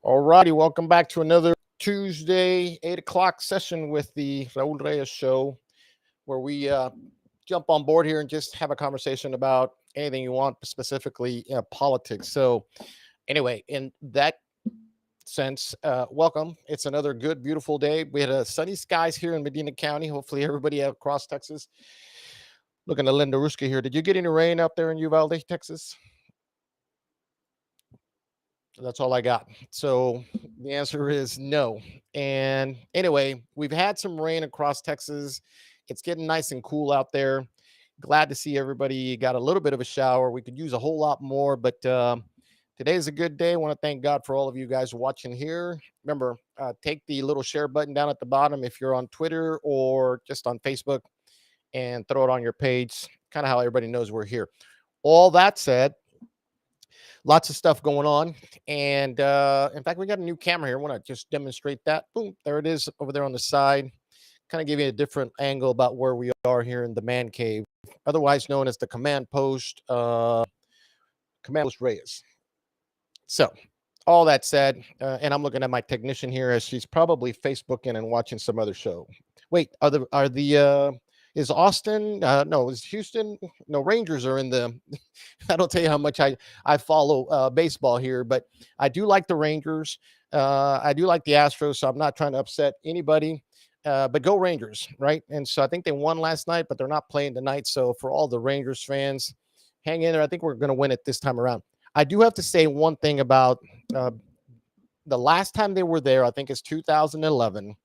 All righty, welcome back to another Tuesday 8 o'clock session with the Raul Reyes Show, where we jump on board here and just have a conversation about anything you want, specifically politics. So, anyway, in that sense, welcome. It's another good, beautiful day. We had sunny skies here in Medina County. Hopefully, everybody across Texas. Looking at Linda Ruska here. Did you get any rain up there in Uvalde, Texas? That's all I got. So the answer is no. And anyway, we've had some rain across Texas. It's getting nice and cool out there. Glad to see everybody got a little bit of a shower. We could use a whole lot more, but today's a good day. I want to thank God for all of you guys watching here. Remember, take the little share button down at the bottom if you're on Twitter or just on Facebook and throw it on your page. Kind of how everybody knows we're here. All that said, lots of stuff going on. And in fact, we got a new camera here. I want to just demonstrate that. Boom, there it is over there on the side. Kind of give you a different angle about where we are here in the man cave, otherwise known as the command post, Command Post Reyes. So all that said, and I'm looking at my technician here as she's probably Facebooking and watching some other show. Wait, is Austin? No, is Houston? No, Rangers are in the. I don't tell you how much I follow baseball here, but I do like the Rangers. I do like the Astros, so I'm not trying to upset anybody. But go Rangers, right? And so I think they won last night, but they're not playing tonight. So for all the Rangers fans, hang in there. I think we're going to win it this time around. I do have to say one thing about the last time they were there. I think it's 2011.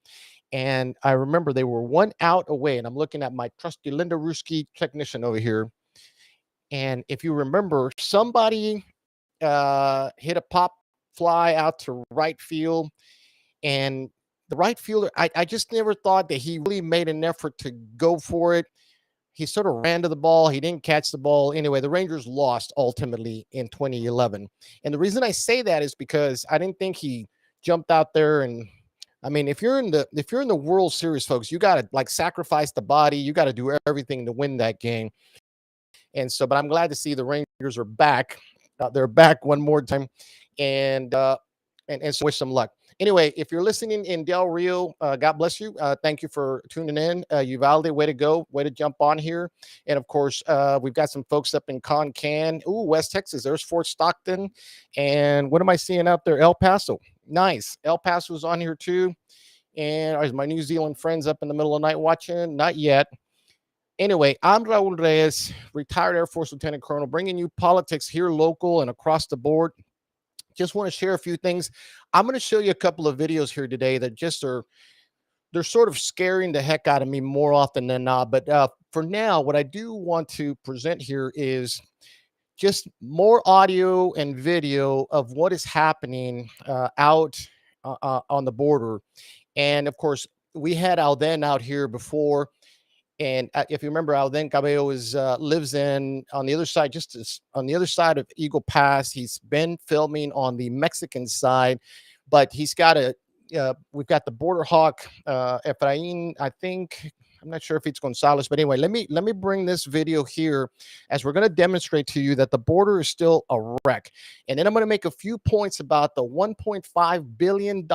And I remember they were 1 out away, and I'm looking at my trusty Linda Ruski technician over here. And if you remember, somebody hit a pop fly out to right field, and the right fielder, I just never thought that he really made an effort to go for it. He sort of ran to the ball. He didn't catch the ball. Anyway, the Rangers lost ultimately in 2011. And the reason I say that is because I didn't think he jumped out there and I mean, if you're in the World Series, folks, you got to like sacrifice the body. You got to do everything to win that game. And so, but I'm glad to see the Rangers are back. They're back one more time, and so wish them luck. Anyway, if you're listening in Del Rio, God bless you. Thank you for tuning in. Uvalde, way to go. Way to jump on here. And of course, we've got some folks up in Concan. Ooh, West Texas. There's Fort Stockton. And what am I seeing out there? El Paso. Nice. El Paso's on here too. And is my New Zealand friends up in the middle of the night watching? Not yet. Anyway, I'm Raul Reyes, retired Air Force Lieutenant Colonel, bringing you politics here local and across the board. Just want to share a few things. I'm going to show you a couple of videos here today that just they're sort of scaring the heck out of me more often than not. But for now, what I do want to present here is just more audio and video of what is happening out on the border. And of course, we had Alden out here before. And if you remember, Alden Cabello lives on the other side, on the other side of Eagle Pass. He's been filming on the Mexican side, but he's got we've got the border hawk, Efrain, I think. I'm not sure if it's Gonzalez, but anyway, let me bring this video here as we're going to demonstrate to you that the border is still a wreck. And then I'm going to make a few points about the $1.5 billion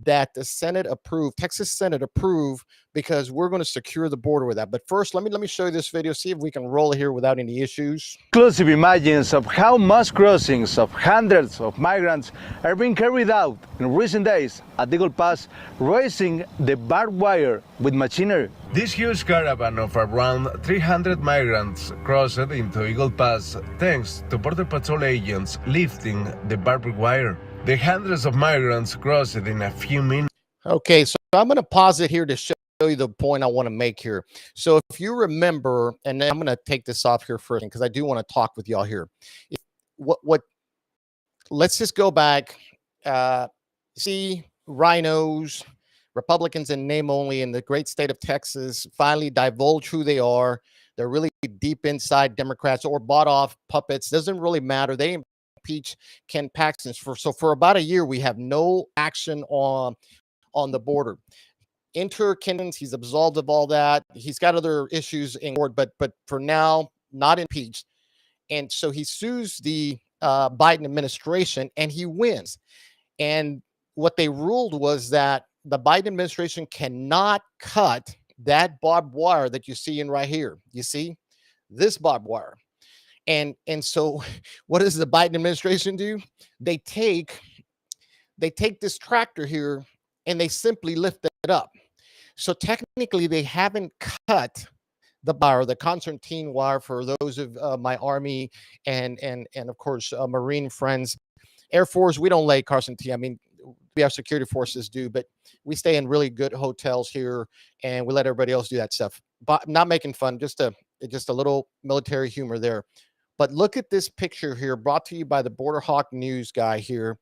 that the Senate approved, Texas Senate approved, because we're going to secure the border with that. But first, let me show you this video, see if we can roll it here without any issues. Exclusive images of how mass crossings of hundreds of migrants are being carried out in recent days at Eagle Pass, raising the barbed wire with machinery. This huge caravan of around 300 migrants crossed into Eagle Pass thanks to Border Patrol agents lifting the barbed wire. The hundreds of migrants crossed in a few minutes. Okay, so I'm going to pause it here to show you the point I want to make here. So if you remember, and then I'm going to take this off here first because I do want to talk with y'all here. Let's just go back. See rhinos, Republicans in name only in the great state of Texas finally divulge who they are. They're really deep inside Democrats or bought off puppets. Doesn't really matter. They impeach Ken Paxton for about a year. We have no action on the border. Enter Ken, he's absolved of all that. He's got other issues in court, but for now, not impeached. And so he sues the Biden administration and he wins. And what they ruled was that the Biden administration cannot cut that barbed wire that you see in right here. You see this barbed wire. And so what does the Biden administration do? They take they take this tractor here and they simply lift it up. So technically they haven't cut the wire, the concertina wire, for those of my Army and of course Marine friends. Air Force, we don't lay concertina. I mean, we have security forces do, but we stay in really good hotels here, and we let everybody else do that stuff. But not making fun, just a little military humor there. But look at this picture here, brought to you by the Border Hawk News guy here.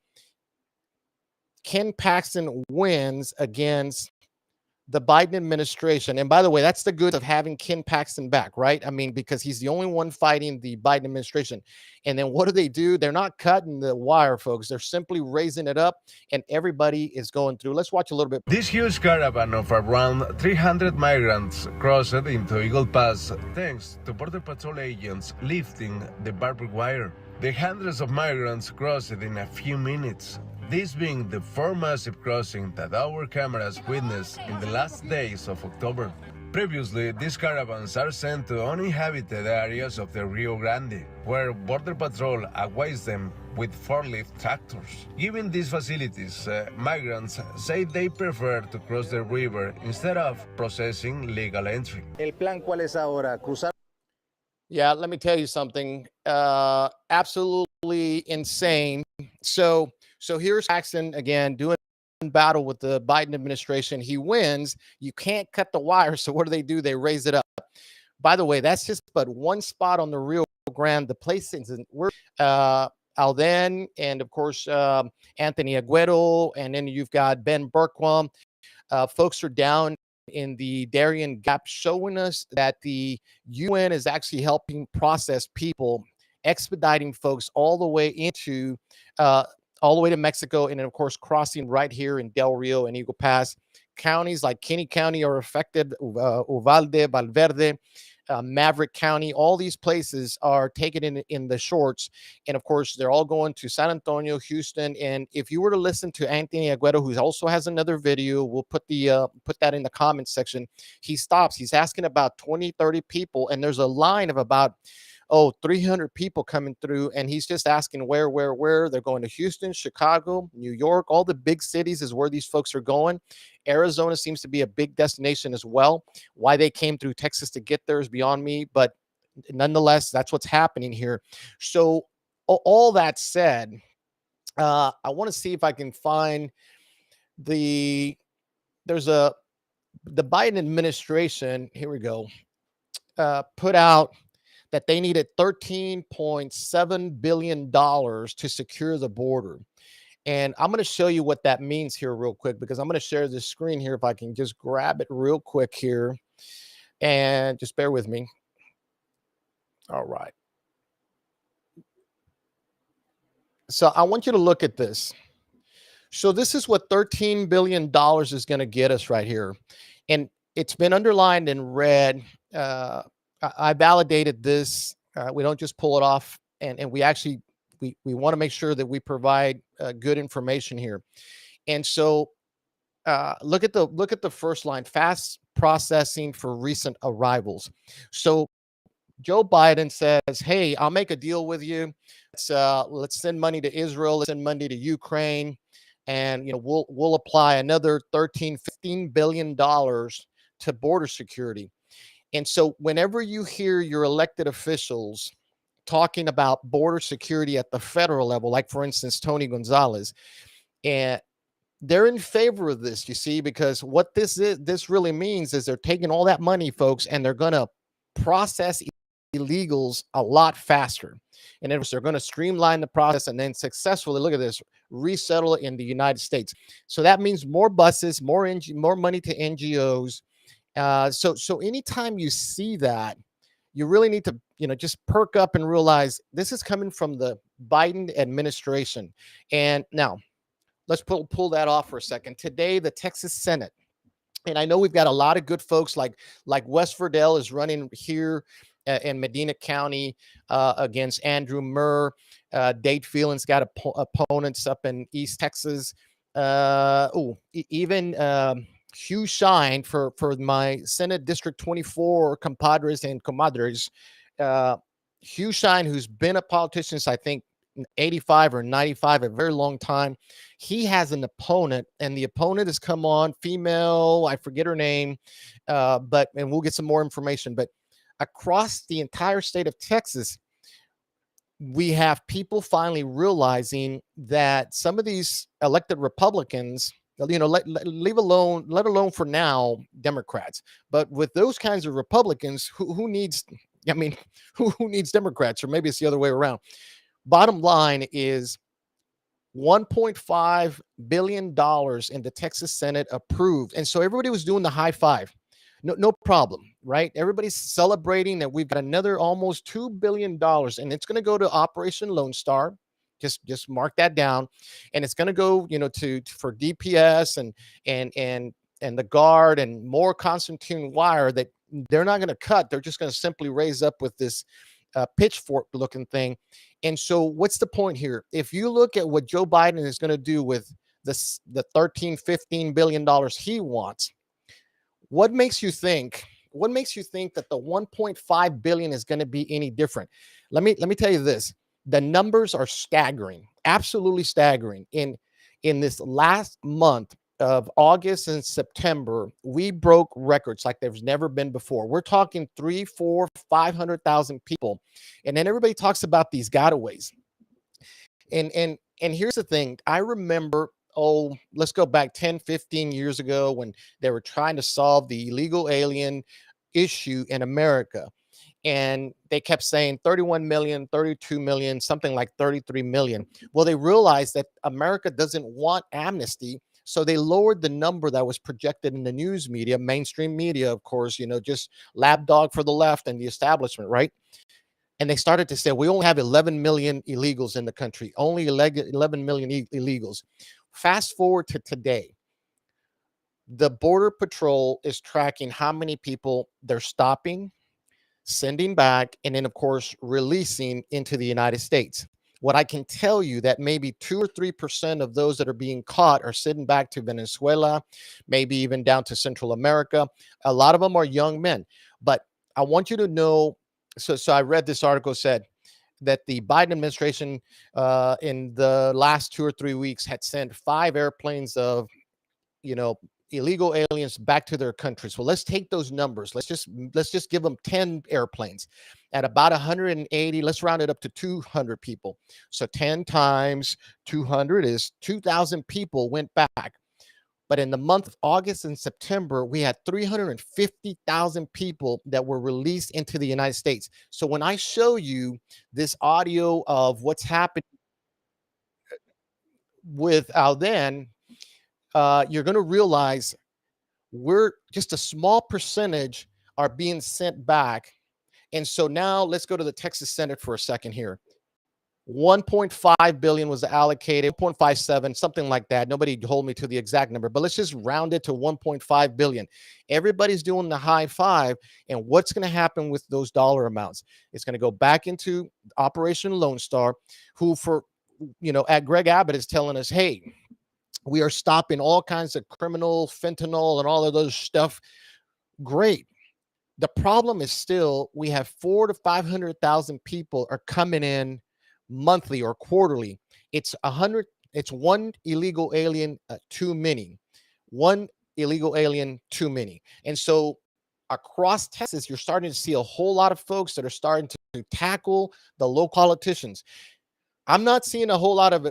Ken Paxton wins against the Biden administration. And by the way, that's the good of having Ken Paxton back, right? I mean, because he's the only one fighting the Biden administration. And then what do? They're not cutting the wire, folks. They're simply raising it up, and everybody is going through. Let's watch a little bit. This huge caravan of around 300 migrants crossed into Eagle Pass thanks to Border Patrol agents lifting the barbed wire. The hundreds of migrants crossed in a few minutes, this being the fourth massive crossing that our cameras witnessed in the last days of October. Previously, these caravans are sent to uninhabited areas of the Rio Grande, where Border Patrol awaits them with forklift tractors. Given these facilities, migrants say they prefer to cross the river instead of processing legal entry. ¿El plan cuál es ahora? ¿Cruzar? Yeah, let me tell you something. Absolutely insane. So here's Paxton again doing battle with the Biden administration. He wins. You can't cut the wire. So what do? They raise it up. By the way, that's just but one spot on the Rio Grande. The place is we're Alden and of course Anthony Aguero, and then you've got Ben Berquam. Folks are down in the Darien Gap, showing us that the UN is actually helping process people, expediting folks all the way into all the way to Mexico, and then of course crossing right here in Del Rio and Eagle Pass. Counties like Kinney County are affected, Uvalde, Valverde, Maverick County. All these places are taken in the shorts, and of course they're all going to San Antonio, Houston. And if you were to listen to Anthony Aguero, who also has another video, we'll put that in the comments section. He stops. He's asking about 20, 30 people, and there's a line of about 300 people coming through, and he's just asking where. They're going to Houston, Chicago, New York. All the big cities is where these folks are going. Arizona seems to be a big destination as well. Why they came through Texas to get there is beyond me, but nonetheless, that's what's happening here. So all that said, I want to see if I can find the Biden administration. Here we go. Put out that they needed $13.7 billion to secure the border. And I'm going to show you what that means here real quick, because I'm going to share this screen here if I can just grab it real quick here. And just bear with me. All right. So I want you to look at this. So this is what $13 billion is going to get us right here. And it's been underlined in red. I validated this. We don't just pull it off, and we actually we want to make sure that we provide good information here. And so look at the first line: fast processing for recent arrivals. So Joe Biden says, "Hey, I'll make a deal with you. Let's send money to Israel. Let's send money to Ukraine, and we'll apply another $15 billion to border security." And so whenever you hear your elected officials talking about border security at the federal level, like for instance, Tony Gonzalez, and they're in favor of this, you see, because what this really means is they're taking all that money, folks, and they're going to process illegals a lot faster. And then they're going to streamline the process and then successfully, look at this, resettle in the United States. So that means more buses, more money to NGOs. So anytime you see that, you really need to, just perk up and realize this is coming from the Biden administration. And now let's pull that off for a second. Today, the Texas Senate, and I know we've got a lot of good folks like Wes Verdell is running here in Medina County against Andrew Murr. Dade Phelan's got opponents up in East Texas. Even Hugh Shine for my Senate District 24 compadres and comadres. Uh, Hugh Shine, who's been a politician since I think 85 or 95, a very long time. He has an opponent, and the opponent has come on, female, I forget her name, and we'll get some more information. But across the entire state of Texas, we have people finally realizing that some of these elected Republicans, leave alone, let alone for now, Democrats. But with those kinds of Republicans, who needs, I mean, who needs Democrats? Or maybe it's the other way around. Bottom line is $1.5 billion in the Texas Senate approved. And so everybody was doing the high five. No problem, right? Everybody's celebrating that we've got another almost $2 billion, and it's going to go to Operation Lone Star. Just mark that down. And it's going to go, for DPS and the Guard and more Constantine wire that they're not going to cut. They're just going to simply raise up with this pitchfork looking thing. And so what's the point here? If you look at what Joe Biden is going to do with the 13-15 billion dollars he wants, what makes you think that the 1.5 billion is going to be any different? Let me tell you this. The numbers are staggering, absolutely staggering. In this last month of August and September, we broke records like there's never been before. We're talking 3, 4, 500,000 people. And then everybody talks about these gotaways. And here's the thing. I remember, let's go back 10, 15 years ago when they were trying to solve the illegal alien issue in America. And they kept saying 31 million, 32 million, something like 33 million. Well, they realized that America doesn't want amnesty. So they lowered the number that was projected in the news media, mainstream media, of course, just lapdog for the left and the establishment, right? And they started to say, we only have 11 million illegals in the country, only 11 million illegals. Fast forward to today. The Border Patrol is tracking how many people they're stopping, sending back, and then, of course, releasing into the United States. What I can tell you that maybe 2 or 3% of those that are being caught are sitting back to Venezuela, maybe even down to Central America. A lot of them are young men. But I want you to know, so I read this article said that the Biden administration in the last 2 or 3 weeks had sent 5 airplanes of, illegal aliens back to their countries. Well, let's take those numbers. Let's just give them 10 airplanes at about 180. Let's round it up to 200 people. So 10 times 200 is 2,000 people went back. But in the month of August and September, we had 350,000 people that were released into the United States. So when I show you this audio of what's happening with Alden, you're going to realize we're just a small percentage are being sent back. And so now let's go to the Texas Senate for a second here. 1.5 billion was allocated, 1.57, something like that. Nobody hold me to the exact number, but let's just round it to 1.5 billion. Everybody's doing the high five. And what's going to happen with those dollar amounts? It's going to go back into Operation Lone Star, who at Greg Abbott is telling us, hey, we are stopping all kinds of criminal fentanyl and all of those stuff. Great. The problem is still we have 400,000 to 500,000 people are coming in monthly or quarterly. It's one illegal alien too many. One illegal alien too many. And so across Texas, you're starting to see a whole lot of folks that are starting to tackle the local politicians. I'm not seeing a whole lot of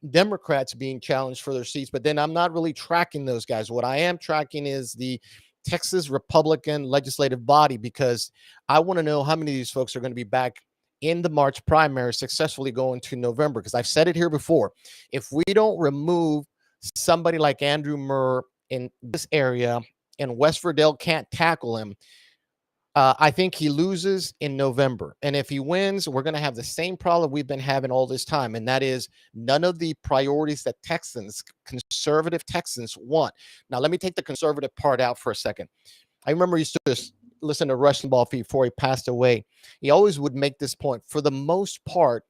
Democrats being challenged for their seats, but then I'm not really tracking those guys. What I am tracking is the Texas Republican legislative body, because I want to know how many of these folks are going to be back in the March primary successfully going to November. Because I've said it here before, if we don't remove somebody like Andrew Murr in this area and West Verdell can't tackle him, I think he loses in November. And if he wins, we're going to have the same problem we've been having all this time. And that is none of the priorities that conservative Texans want. Now, let me take the conservative part out for a second. I remember used to listen to Rush Limbaugh before he passed away. He always would make this point. For the most part,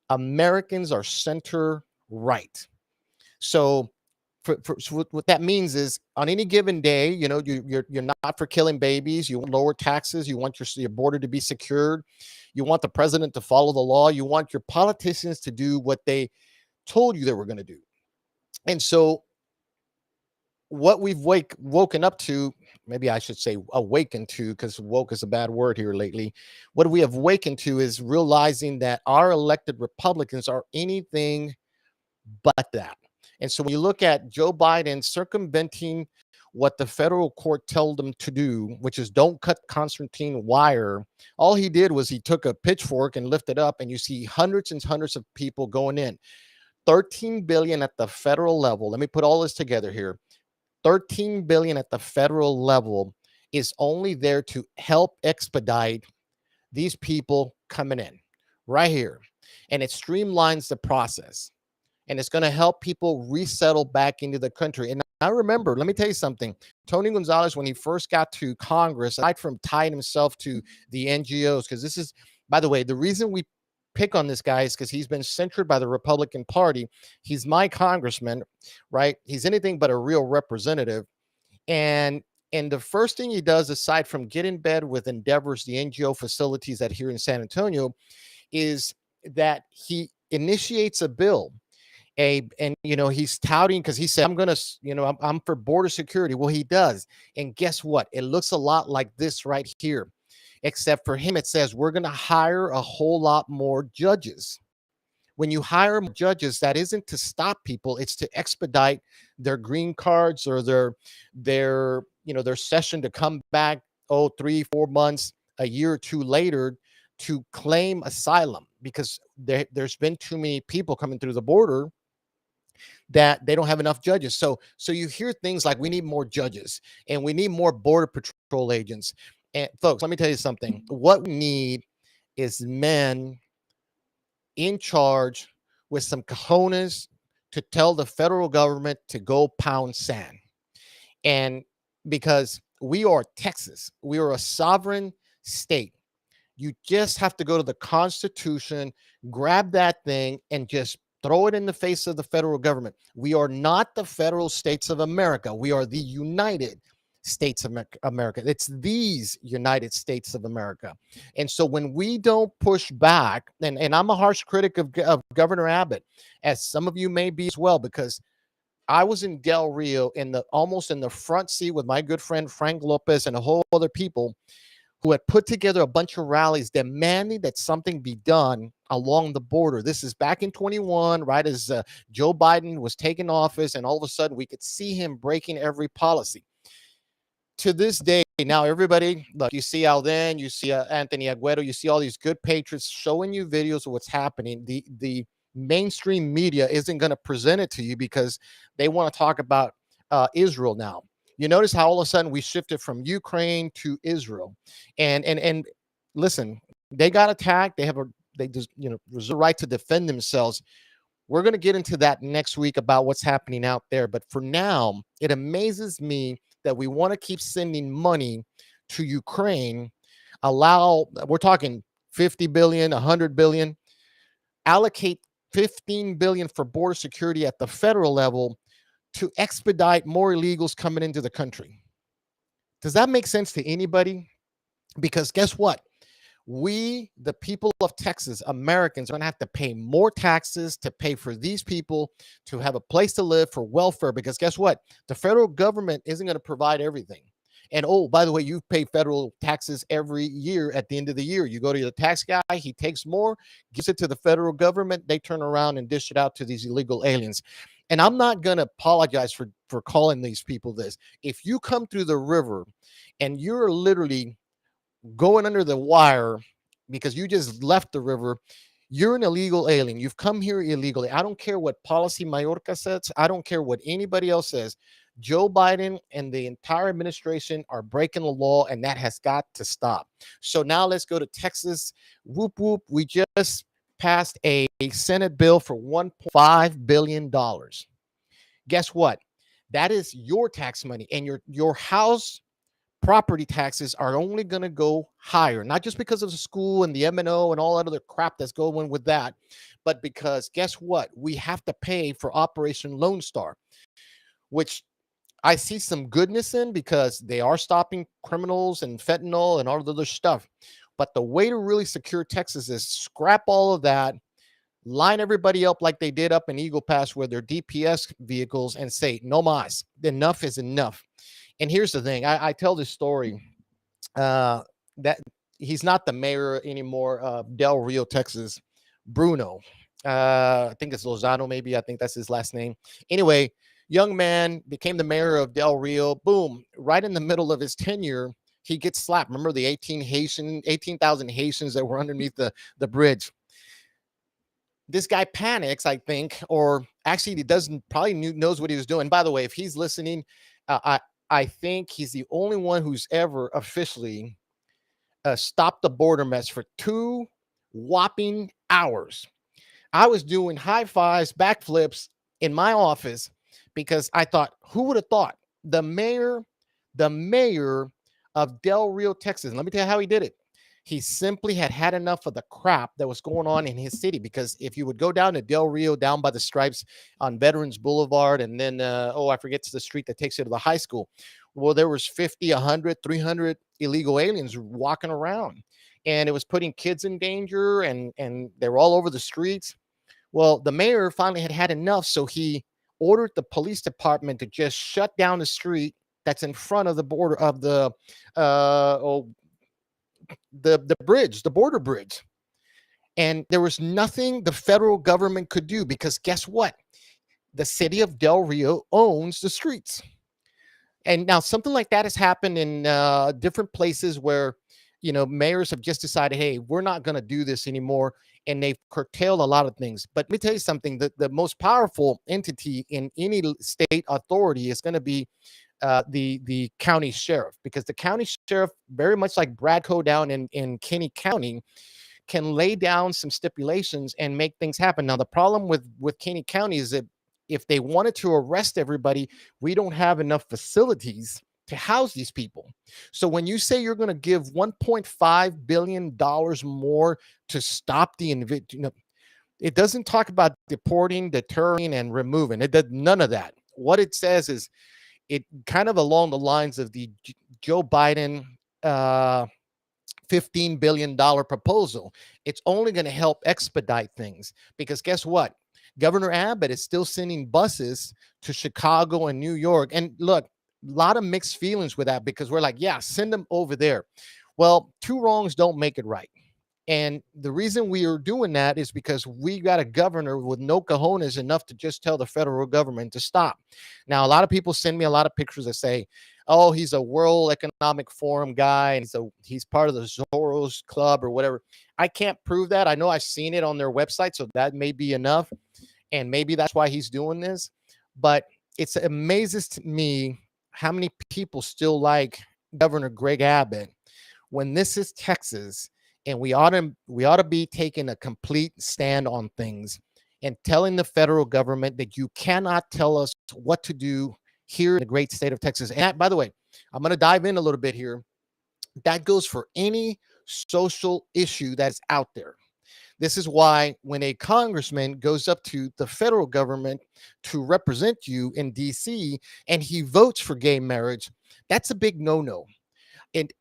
Americans are center right. So, so what that means is on any given day, you're not for killing babies. You want lower taxes. You want your border to be secured. You want the president to follow the law. You want your politicians to do what they told you they were going to do. And so what we've woken up to, maybe I should say awakened to, because woke is a bad word here lately. What we have awakened to is realizing that our elected Republicans are anything but that. And so when you look at Joe Biden circumventing what the federal court told him to do, which is don't cut Constantine wire, all he did was he took a pitchfork and lifted up, and you see hundreds and hundreds of people going in. 13 billion at the federal level. Let me put all this together here. 13 billion at the federal level is only there to help expedite these people coming in right here. And it streamlines the process. And it's going to help people resettle back into the country. And I remember, let me tell you something. Tony Gonzalez, when he first got to Congress, aside from tying himself to the NGOs, because this is, by the way, the reason we pick on this guy is because he's been censored by the Republican Party. He's my congressman, right? He's anything but a real representative. And the first thing he does, aside from get in bed with Endeavor's, the NGO facilities that here in San Antonio, is that he initiates a bill. And he's touting, because he said, I'm gonna, I'm for border security. Well, he does. And guess what? It looks a lot like this right here, except for him, it says we're gonna hire a whole lot more judges. When you hire judges, that isn't to stop people, it's to expedite their green cards or their session to come back 3-4 months, a year or two later, to claim asylum, because there's been too many people coming through the border that they don't have enough judges. So you hear things like we need more judges and we need more border patrol agents. And folks, let me tell you something. What we need is men in charge with some cojones to tell the federal government to go pound sand. And because we are Texas, we are a sovereign state. You just have to go to the Constitution, grab that thing, and just throw it in the face of the federal government. We are not the federal states of America. We are the United States of America. It's these United States of America. And so when we don't push back, and I'm a harsh critic of Governor Abbott, as some of you may be as well, because I was in Del Rio almost in the front seat with my good friend Frank Lopez and a whole other people who had put together a bunch of rallies demanding that something be done along the border. This is back in 21, right as Joe Biden was taking office, and all of a sudden we could see him breaking every policy. To this day, now everybody, look, you see Alden, you see Anthony Aguero, you see all these good patriots showing you videos of what's happening. The mainstream media isn't going to present it to you because they want to talk about Israel now. You notice how all of a sudden we shifted from Ukraine to Israel, and listen, they got attacked. They just reserve the right to defend themselves. We're going to get into that next week about what's happening out there. But for now, it amazes me that we want to keep sending money to Ukraine. We're talking 50 billion, 100 billion, allocate 15 billion for border security at the federal level to expedite more illegals coming into the country. Does that make sense to anybody? Because guess what? We, the people of Texas, Americans, are going to have to pay more taxes to pay for these people to have a place to live, for welfare. Because guess what? The federal government isn't going to provide everything. And oh, by the way, you pay federal taxes every year at the end of the year. You go to the tax guy, he takes more, gives it to the federal government. They turn around and dish it out to these illegal aliens. And I'm not going to apologize for calling these people this. If you come through the river and you're literally going under the wire because you just left the river, you're an illegal alien. You've come here illegally. I don't care what Policy Mallorca says. I don't care what anybody else says. Joe Biden and the entire administration are breaking the law, and that has got to stop. So now let's go to Texas. Whoop, whoop. We just passed a Senate bill for $1.5 billion. Guess what? That is your tax money, and your House property taxes are only going to go higher, not just because of the school and the M&O and all that other crap that's going with that, but because guess what? We have to pay for Operation Lone Star, which I see some goodness in because they are stopping criminals and fentanyl and all the other stuff. But the way to really secure Texas is scrap all of that, line everybody up like they did up in Eagle Pass with their DPS vehicles and say, no mas, enough is enough. And here's the thing, I tell this story uh, that he's not the mayor anymore of Del Rio, Texas, Bruno. I think it's Lozano, maybe. I think that's his last name. Anyway, young man became the mayor of Del Rio. Boom, right in the middle of his tenure, he gets slapped. Remember the 18,000 Haitians that were underneath the bridge. This guy panics, I think, or actually he doesn't probably knows what he was doing. By the way, if he's listening, I think he's the only one who's ever officially stopped the border mess for 2 whopping hours. I was doing high fives, backflips in my office because I thought, who would have thought the mayor of Del Rio, Texas. Let me tell you how he did it. He simply had enough of the crap that was going on in his city. Because if you would go down to Del Rio, down by the Stripes on Veterans Boulevard, and then I forget the street that takes you to the high school. Well, there was 50, 100, 300 illegal aliens walking around, and it was putting kids in danger, and they were all over the streets. Well, the mayor finally had enough, so he ordered the police department to just shut down the street that's in front of the border of uh, oh, the bridge, the border bridge. And there was nothing the federal government could do because guess what? The city of Del Rio owns the streets. And now something like that has happened in different places where, mayors have just decided, hey, we're not going to do this anymore. And they've curtailed a lot of things. But let me tell you something, the most powerful entity in any state authority is going to be the county sheriff, because the county sheriff, very much like Bradco down in Kinney County, can lay down some stipulations and make things happen. Now, the problem with Kinney County is that if they wanted to arrest everybody, we don't have enough facilities to house these people. So when you say you're going to give $1.5 billion more to stop it doesn't talk about deporting, deterring, and removing. It does none of that. What it says is it kind of along the lines of the Joe Biden $15 billion proposal. It's only going to help expedite things because guess what? Governor Abbott is still sending buses to Chicago and New York. And look, a lot of mixed feelings with that because we're like, yeah, send them over there. Well, two wrongs don't make it right. And the reason we are doing that is because we got a governor with no cojones enough to just tell the federal government to stop. Now, a lot of people send me a lot of pictures that say, oh, he's a World Economic Forum guy and he's part of the Soros Club or whatever. I can't prove that. I know I've seen it on their website, so that may be enough. And maybe that's why he's doing this. But it amazes to me how many people still like Governor Greg Abbott when this is Texas. And we ought to be taking a complete stand on things and telling the federal government that you cannot tell us what to do here in the great state of Texas. And that, by the way, I'm going to dive in a little bit here. That goes for any social issue that's out there. This is why when a congressman goes up to the federal government to represent you in DC and he votes for gay marriage, that's a big no-no. And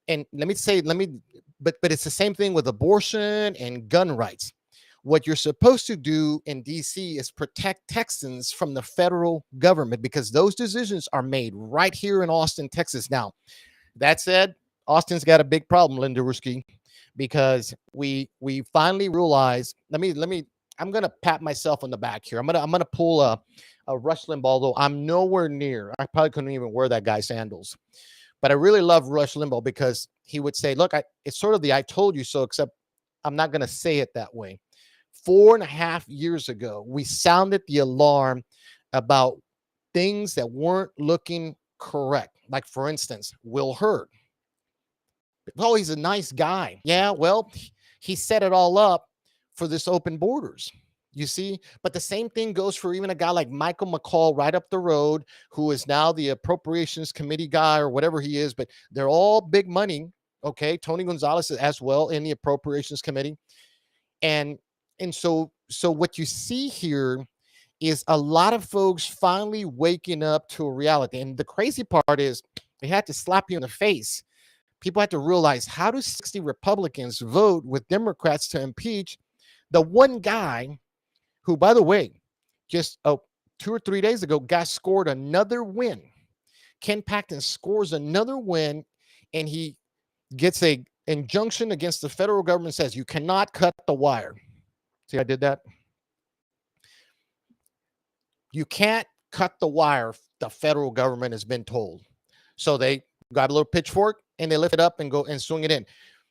but it's the same thing with abortion and gun rights. What you're supposed to do in DC is protect Texans from the federal government because those decisions are made right here in Austin, Texas. Now, that said, Austin's got a big problem, Linda Ruski, because we finally realized. I'm gonna pat myself on the back here. I'm gonna pull a Rush Limbaugh, although I'm nowhere near. I probably couldn't even wear that guy's sandals. But I really love Rush Limbaugh because he would say, look, it's sort of the I told you so, except I'm not going to say it that way. 4.5 years ago, we sounded the alarm about things that weren't looking correct. Like, for instance, Will Hurd. Oh, he's a nice guy. Yeah, well, he set it all up for this open borders. You see, but the same thing goes for even a guy like Michael McCall right up the road, who is now the appropriations committee guy or whatever he is, but they're all big money. Okay. Tony Gonzalez is as well in the appropriations committee. And so what you see here is a lot of folks finally waking up to a reality. And the crazy part is they had to slap you in the face. People had to realize, how do 60 Republicans vote with Democrats to impeach the one guy who, by the way, just 2 or 3 days ago, got scored another win. Ken Paxton scores another win, and he gets a injunction against the federal government, says you cannot cut the wire. See, I did that. You can't cut the wire, the federal government has been told. So they got a little pitchfork and they lift it up and go and swing it in.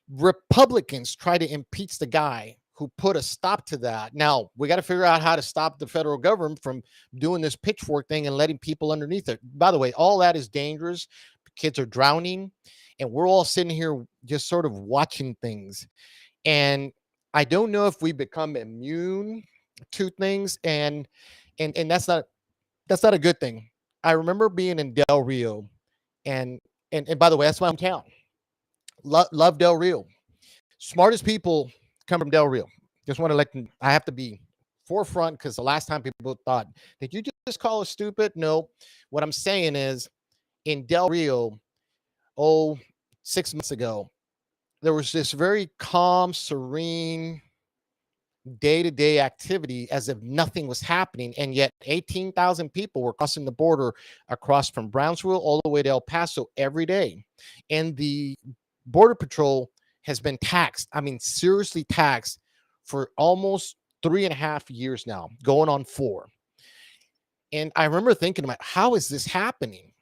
Republicans try to impeach the guy who put a stop to that. Now, we got to figure out how to stop the federal government from doing this pitchfork thing and letting people underneath it. By the way, all that is dangerous. Kids are drowning, and we're all sitting here just sort of watching things. And I don't know if we become immune to things, and that's not a good thing. I remember being in Del Rio, and and by the way, that's my hometown. Love Del Rio. Smartest people come from Del Rio. Just want to let them, I have to be forefront, because the last time people thought, did you just call us stupid? No. What I'm saying is, in Del Rio, oh, 6 months ago, there was this very calm, serene, day-to-day activity as if nothing was happening, and yet 18,000 people were crossing the border across from Brownsville all the way to El Paso every day. And the border patrol has been taxed, I mean seriously taxed, for almost 3.5 years now, going on 4. And I remember thinking about, how is this happening?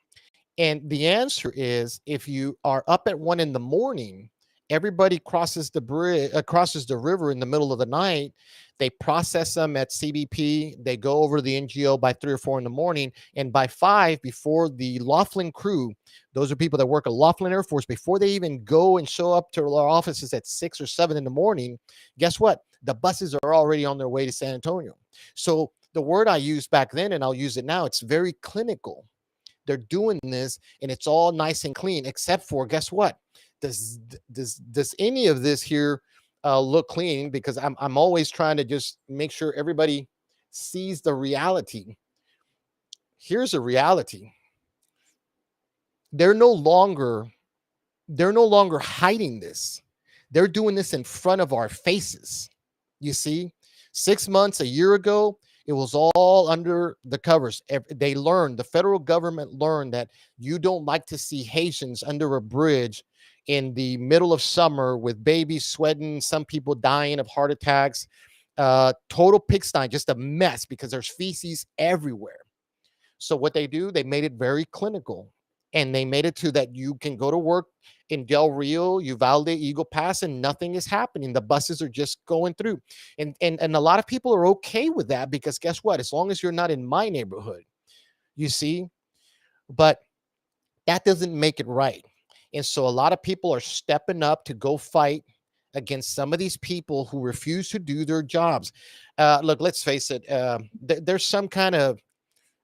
And the answer is, if you are up at 1 in the morning, everybody crosses the bridge, crosses the river in the middle of the night. They process them at CBP. They go over to the NGO by 3 or 4 in the morning. And by 5, before the Laughlin crew, those are people that work at Laughlin Air Force, before they even go and show up to our offices at 6 or 7 in the morning, guess what? The buses are already on their way to San Antonio. So the word I used back then, and I'll use it now, it's very clinical. They're doing this, and it's all nice and clean, except for, guess what? Does any of this here look clean? Because I'm always trying to just make sure everybody sees the reality. Here's a reality. They're no longer hiding this. They're doing this in front of our faces. You see, 6 months, a year ago, it was all under the covers. They learned, the federal government learned, that you don't like to see Haitians under a bridge in the middle of summer with babies sweating, some people dying of heart attacks, total pigsty, just a mess, because there's feces everywhere. So what they do, they made it very clinical, and they made it to that you can go to work in Del Rio, Uvalde, Eagle Pass, and nothing is happening. The buses are just going through. And a lot of people are okay with that, because guess what? As long as you're not in my neighborhood, you see, but that doesn't make it right. And so a lot of people are stepping up to go fight against some of these people who refuse to do their jobs. Look, let's face it. There's some kind of,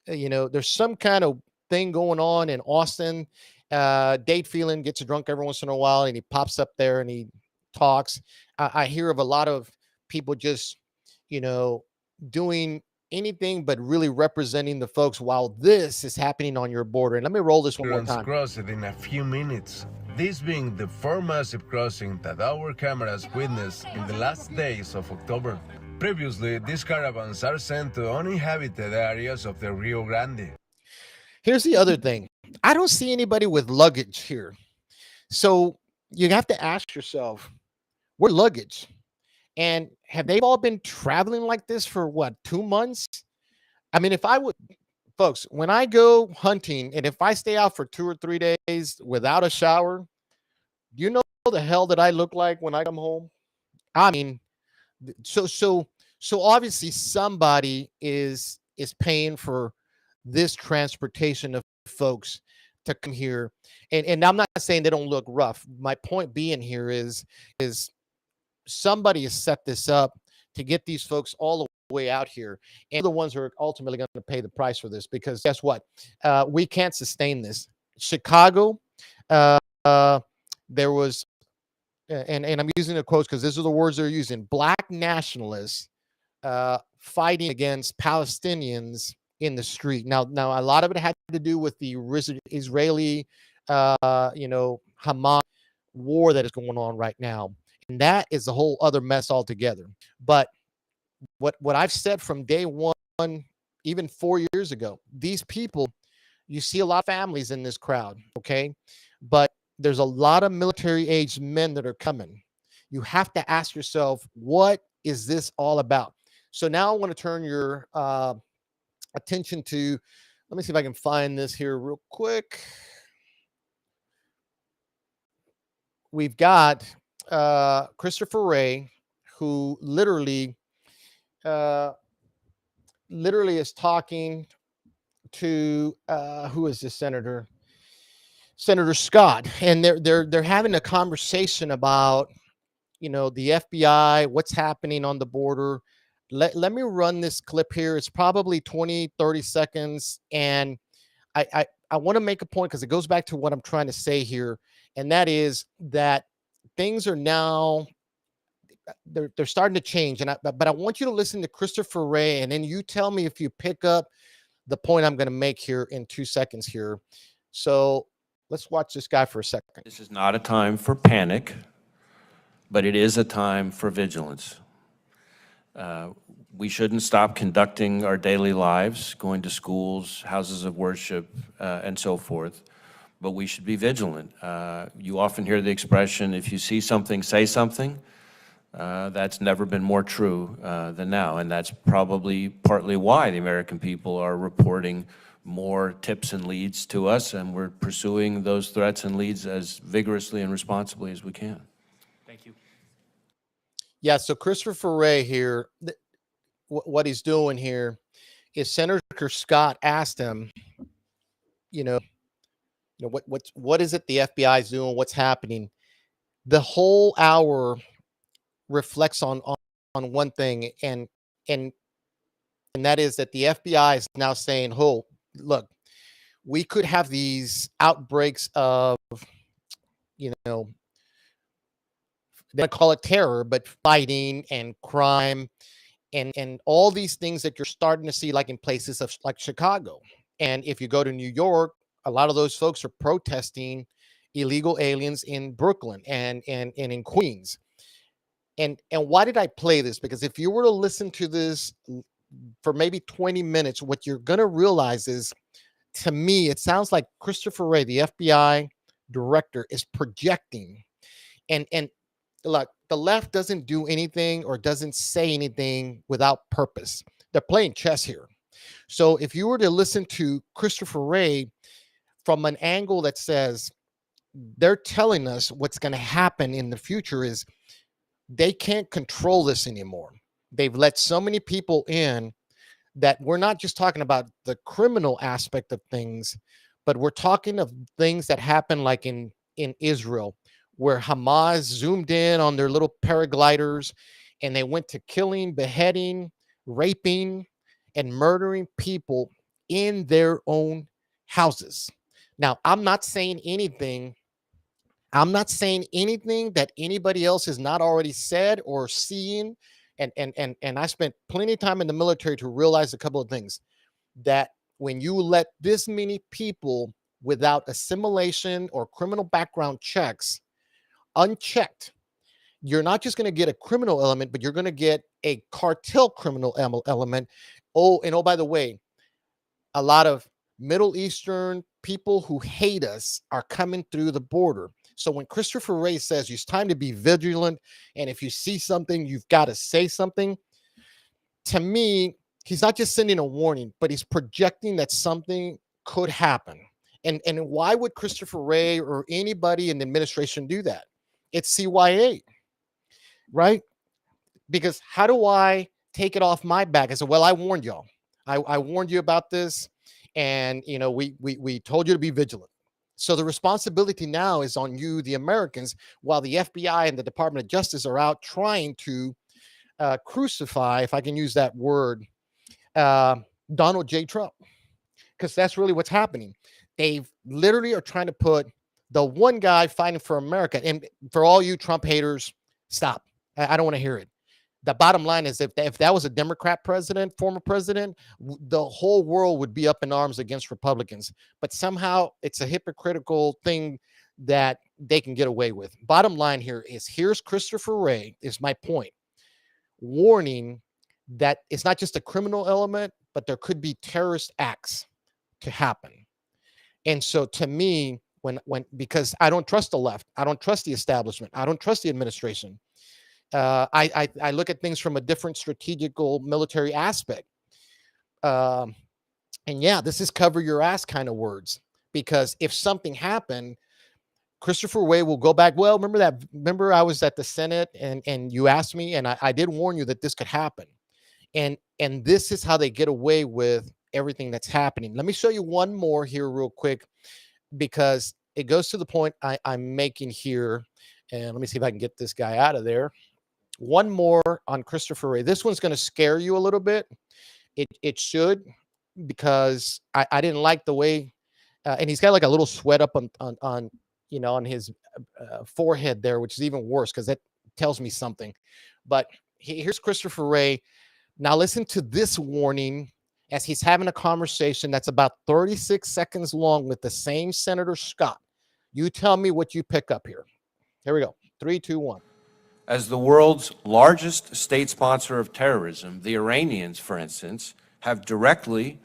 there's some kind of thing going on in Austin. Dade Phelan gets drunk every once in a while, and he pops up there and he talks. I hear of a lot of people just, doing anything but really representing the folks, while this is happening on your border. And let me roll this one more time. Cross it in a few minutes. This being the 4th massive crossing that our cameras witnessed in the last days of October. Previously, these caravans are sent to uninhabited areas of the Rio Grande. Here's the other thing. I don't see anybody with luggage here. So you have to ask yourself, where's luggage? And have they all been traveling like this for what, 2 months? I mean, if I would, folks, when I go hunting, and if I stay out for 2 or 3 days without a shower, do you know the hell that I look like when I come home? I mean, so obviously somebody is paying for this transportation of folks to come here. And I'm not saying they don't look rough. My point being here is somebody has set this up to get these folks all the way out here, and the ones who are ultimately going to pay the price for this. Because guess what? We can't sustain this. Chicago, uh, uh, there was, and I'm using the quotes because these are the words they're using. Black nationalists fighting against Palestinians in the street. Now a lot of it had to do with the Israeli, Hamas war that is going on right now, and that is a whole other mess altogether. But what I've said from day one, even 4 years ago, these people, you see a lot of families in this crowd, okay, but there's a lot of military aged men that are coming. You have to ask yourself, what is this all about? So now I want to turn your attention to, let me see if I can find this here real quick. We've got Christopher Wray, who uh, literally is talking to who is this senator? Senator Scott, and they're having a conversation about, the FBI, what's happening on the border. Let me run this clip here. It's probably 20, 30 seconds, and I want to make a point because it goes back to what I'm trying to say here, and that is that things are now, they're starting to change. And but I want you to listen to Christopher Wray, and then you tell me if you pick up the point I'm going to make here in 2 seconds here. So let's watch this guy for a second. This is not a time for panic, but it is a time for vigilance. We shouldn't stop conducting our daily lives, going to schools, houses of worship, and so forth, but we should be vigilant. You often hear the expression, if you see something, say something. That's never been more true than now, and that's probably partly why the American people are reporting more tips and leads to us, and we're pursuing those threats and leads as vigorously and responsibly as we can. Thank you. Yeah, so Christopher Wray here, what he's doing here is Senator Scott asked him, what is it the FBI is doing? What's happening? The whole hour reflects on one thing, and that is that the FBI is now saying, "Oh, look, we could have these outbreaks of, they don't call it terror, but fighting and crime and all these things that you're starting to see, like in places of like Chicago. And if you go to New York, a lot of those folks are protesting illegal aliens in Brooklyn and in Queens. And why did I play this? Because if you were to listen to this for maybe 20 minutes, what you're going to realize is, to me, it sounds like Christopher Wray, the FBI director, is projecting. And look, the left doesn't do anything or doesn't say anything without purpose. They're playing chess here. So if you were to listen to Christopher Wray from an angle that says they're telling us what's going to happen in the future, is they can't control this anymore. They've let so many people in that we're not just talking about the criminal aspect of things, but we're talking of things that happen like in Israel, where Hamas zoomed in on their little paragliders and they went to killing, beheading, raping, and murdering people in their own houses. Now, I'm not saying anything that anybody else has not already said or seen. And I spent plenty of time in the military to realize a couple of things. That when you let this many people without assimilation or criminal background checks unchecked, you're not just going to get a criminal element, but you're going to get a cartel criminal element. Oh, and oh, by the way, a lot of Middle Eastern people who hate us are coming through the border. So when Christopher Wray says it's time to be vigilant, and if you see something, you've got to say something, to me, he's not just sending a warning, but he's projecting that something could happen. And why would Christopher Wray or anybody in the administration do that? It's CYA, right? Because how do I take it off my back? I said, well, I warned y'all. I warned you about this, and we told you to be vigilant. So the responsibility now is on you, the Americans, while the FBI and the Department of Justice are out trying to crucify, if I can use that word, uh, Donald J. Trump, because that's really what's happening. They literally are trying to put the one guy fighting for America. And for all you Trump haters, stop. I don't want to hear it. The bottom line is if that was a Democrat president, former president, the whole world would be up in arms against Republicans. But somehow it's a hypocritical thing that they can get away with. Bottom line here is here's Christopher Wray, is my point, warning that it's not just a criminal element, but there could be terrorist acts to happen. And so to me, when because I don't trust the left, I don't trust the establishment, I don't trust the administration. I look at things from a different strategical military aspect. Um, and yeah, this is cover your ass kind of words, because if something happened, Christopher Wray will go back. Well, remember that? Remember, I was at the Senate and you asked me, and I did warn you that this could happen. And this is how they get away with everything that's happening. Let me show you one more here, real quick, because it goes to the point I'm making here. And let me see if I can get this guy out of there. One more on Christopher Wray. This one's going to scare you a little bit. It should, because I didn't like the way, and he's got like a little sweat up on on his forehead there, which is even worse because that tells me something. But here's Christopher Wray. Now listen to this warning as he's having a conversation that's about 36 seconds long with the same Senator Scott. You tell me what you pick up here. Here we go. 3, 2, 1. As the world's largest state sponsor of terrorism, the Iranians, for instance, have directly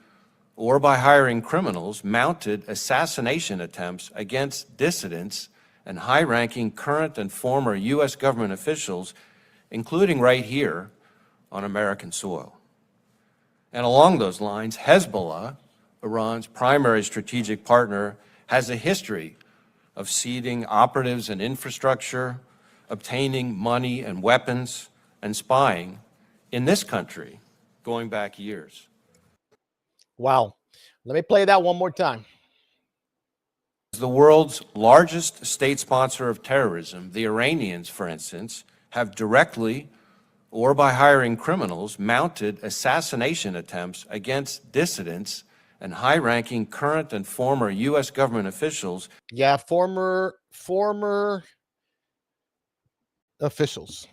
or by hiring criminals mounted assassination attempts against dissidents and high-ranking current and former U.S. government officials, including right here on American soil. And along those lines, Hezbollah, Iran's primary strategic partner, has a history of seeding operatives and infrastructure, obtaining money and weapons, and spying in this country going back years. Wow. Let me play that one more time. As the world's largest state sponsor of terrorism, the Iranians, for instance, have directly or by hiring criminals mounted assassination attempts against dissidents and high-ranking current and former U.S. government officials. Yeah, former officials.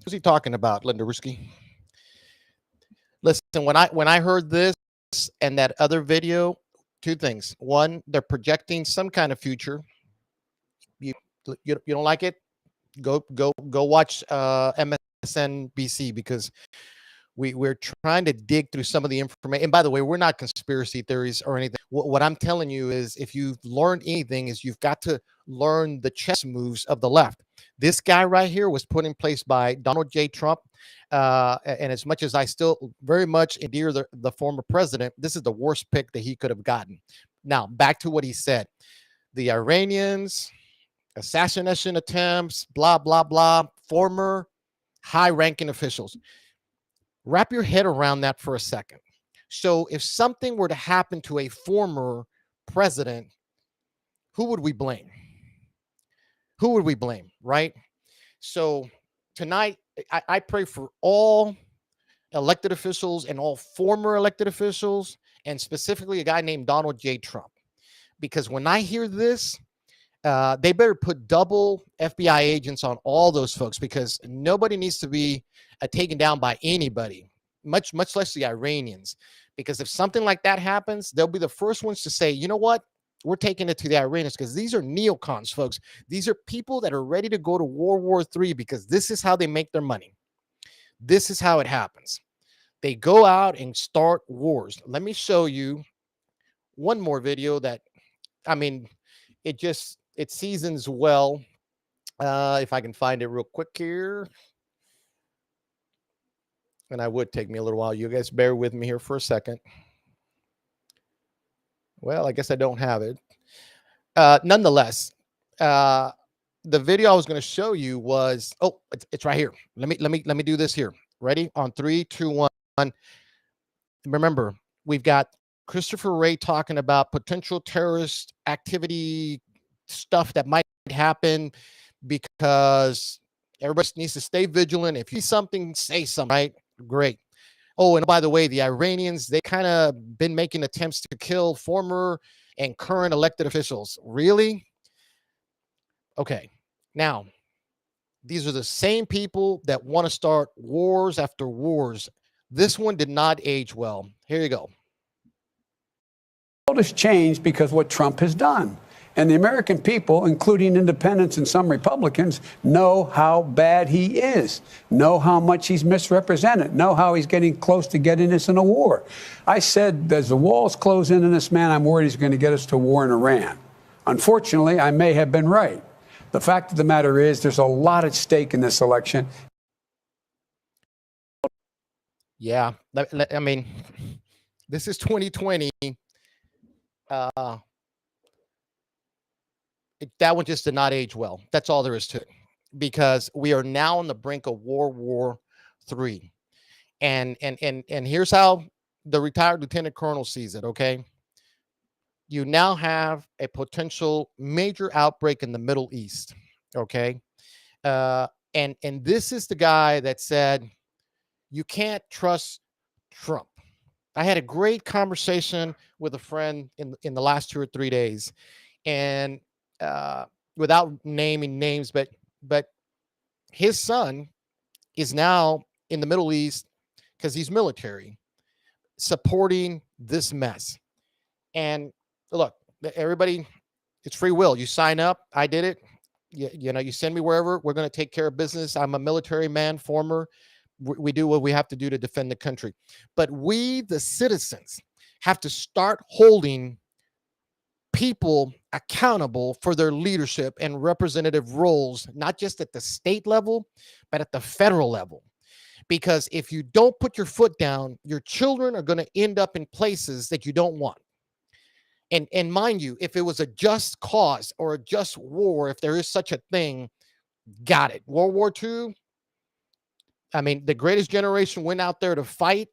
Who's he talking about, Linda Ruski? Listen, when I heard this and that other video, two things. One, they're projecting some kind of future. You don't like it? Go watch MSNBC, because we're trying to dig through some of the information. And by the way, we're not conspiracy theories or anything. What I'm telling you is, if you've learned anything, is you've got to learn the chess moves of the left. This guy right here was put in place by Donald J. Trump. And as much as I still very much endear the former president, this is the worst pick that he could have gotten. Now, back to what he said. The Iranians, assassination attempts, blah, blah, blah, former high-ranking officials. Wrap your head around that for a second. So if something were to happen to a former president, who would we blame? Who would we blame, right? So tonight, I pray for all elected officials and all former elected officials, and specifically a guy named Donald J. Trump. Because when I hear this, they better put double FBI agents on all those folks, because nobody needs to be taken down by anybody, much less the Iranians. Because if something like that happens, they'll be the first ones to say, you know what? We're taking it to the Iranians, because these are neocons, folks. These are people that are ready to go to World War III, because this is how they make their money. This is how it happens. They go out and start wars. Let me show you one more video that, I mean, it seasons well. If I can find it real quick here. And I would take me a little while. You guys bear with me here for a second. Well, I guess I don't have it. Nonetheless, the video I was going to show you was, oh, it's right here. Let me do this here. Ready? On 3, 2, 1. Remember, we've got Christopher Wray talking about potential terrorist activity stuff that might happen because Everybody needs to stay vigilant. If you see something, say something, right? Great. Oh, and by the way, the Iranians, they kind of been making attempts to kill former and current elected officials. Really? Okay. Now, these are the same people that want to start wars after wars. This one did not age well. Here you go. The world has changed because what Trump has done. And the American people, including independents and some Republicans, know how bad he is, know how much he's misrepresented, know how he's getting close to getting us in a war. I said, as the walls close in on this man, I'm worried he's going to get us to war in Iran. Unfortunately, I may have been right. The fact of the matter is there's a lot at stake in this election. Yeah, I mean, this is 2020. That one just did not age well. That's all there is to it, because we are now on the brink of World War III, and here's how the retired lieutenant colonel sees it. Okay, you now have a potential major outbreak in the Middle East. Okay, and this is the guy that said you can't trust Trump. I had a great conversation with a friend in the last 2 or 3 days, and without naming names, but his son is now in the Middle East because he's military, supporting this mess. And look, everybody, it's free will. You sign up. I did it. You know, you send me wherever. We're going to take care of business. I'm a military man, former. We do what we have to do to defend the country. But we, the citizens, have to start holding people accountable for their leadership and representative roles, not just at the state level, but at the federal level. Because if you don't put your foot down, your children are going to end up in places that you don't want. And mind you, if it was a just cause or a just war, if there is such a thing, got it. World War II, I mean, the greatest generation went out there to fight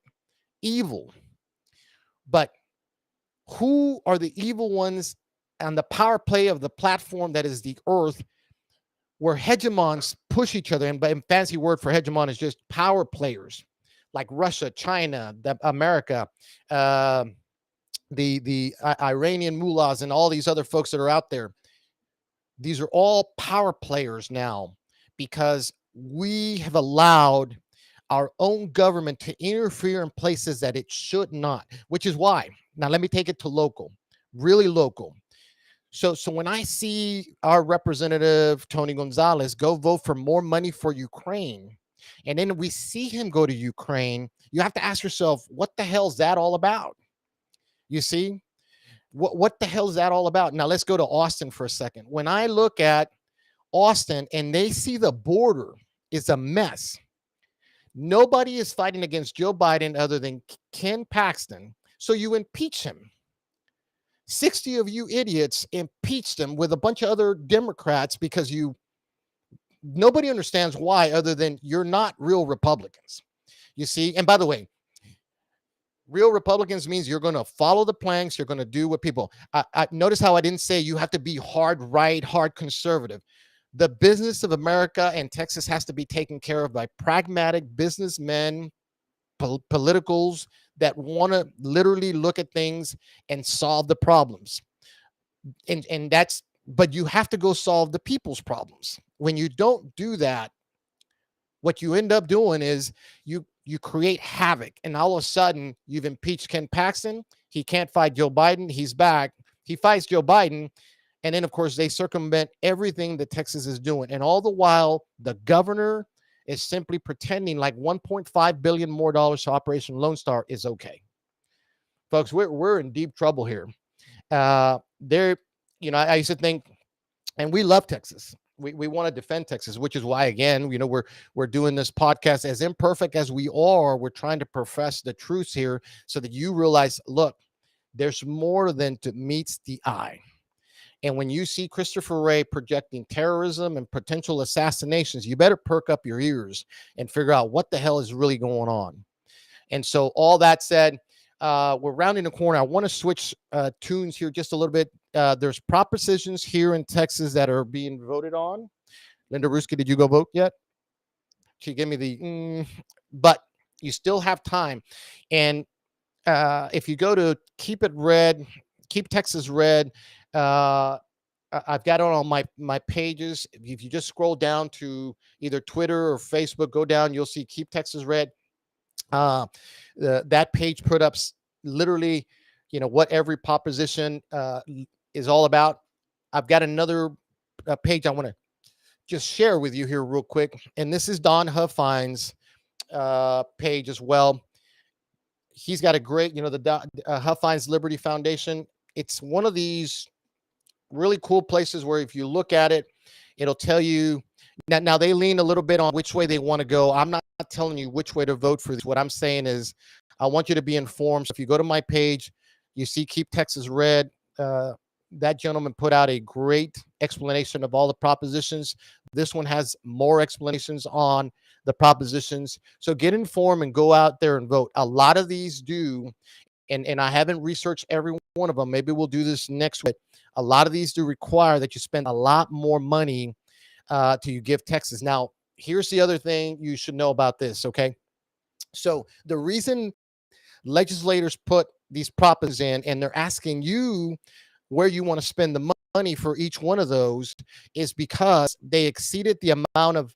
evil. But who are the evil ones on the power play of the platform that is the earth, where hegemons push each other? And fancy word for hegemon is just power players like Russia, China, America, the Iranian mullahs, and all these other folks that are out there. These are all power players now, because we have allowed our own government to interfere in places that it should not, which is why. Now, let me take it to local, really local. So when I see our representative, Tony Gonzalez, go vote for more money for Ukraine, and then we see him go to Ukraine, you have to ask yourself, what the hell is that all about? You see, what the hell is that all about? Now, let's go to Austin for a second. When I look at Austin and they see the border is a mess, nobody is fighting against Joe Biden other than Ken Paxton. So you impeach him. 60 of you idiots impeached him with a bunch of other Democrats because nobody understands why, other than you're not real Republicans. You see, and by the way, real Republicans means you're going to follow the planks. You're going to do what people. I notice how I didn't say you have to be hard right, hard conservative. The business of America and Texas has to be taken care of by pragmatic businessmen, politicals that want to literally look at things and solve the problems. And that's, but you have to go solve the people's problems. When you don't do that, what you end up doing is you create havoc, and all of a sudden you've impeached Ken Paxton. He can't fight Joe Biden. He's back. He fights Joe Biden. And then, of course, they circumvent everything that Texas is doing. And all the while, the governor is simply pretending like $1.5 billion more to Operation Lone Star is okay. Folks, we're in deep trouble here. I used to think, and we love Texas. We want to defend Texas, which is why, again, we're doing this podcast. As imperfect as we are, we're trying to profess the truths here so that you realize, look, there's more than meets the eye. And when you see Christopher Wray projecting terrorism and potential assassinations, you better perk up your ears and figure out what the hell is really going on. And so all that said, we're rounding the corner. I want to switch tunes here just a little bit. There's propositions here in Texas that are being voted on. Linda Ruski, did you go vote yet? to give me the, but you still have time. And if you go to Keep It Red, Keep Texas Red, uh, I've got it on my pages. If you just scroll down to either Twitter or Facebook, go down, you'll see Keep Texas Red. Uh, that page put up literally, what every proposition is all about. I've got another page I want to just share with you here real quick, and this is Don Huffine's page as well. He's got a great, the Huffine's Liberty Foundation. It's one of these really cool places where if you look at it, it'll tell you. Now they lean a little bit on which way they want to go. I'm not telling you which way to vote for this. What I'm saying is I want you to be informed. So if you go to my page, you see Keep Texas Red. That gentleman put out a great explanation of all the propositions. This one has more explanations on the propositions. So get informed and go out there and vote. A lot of these do, and I haven't researched every one of them. Maybe we'll do this next week. A lot of these do require that you spend a lot more money to you give Texas. Now, here's the other thing you should know about this, okay? So the reason legislators put these propositions in and they're asking you where you want to spend the money for each one of those is because they exceeded the amount of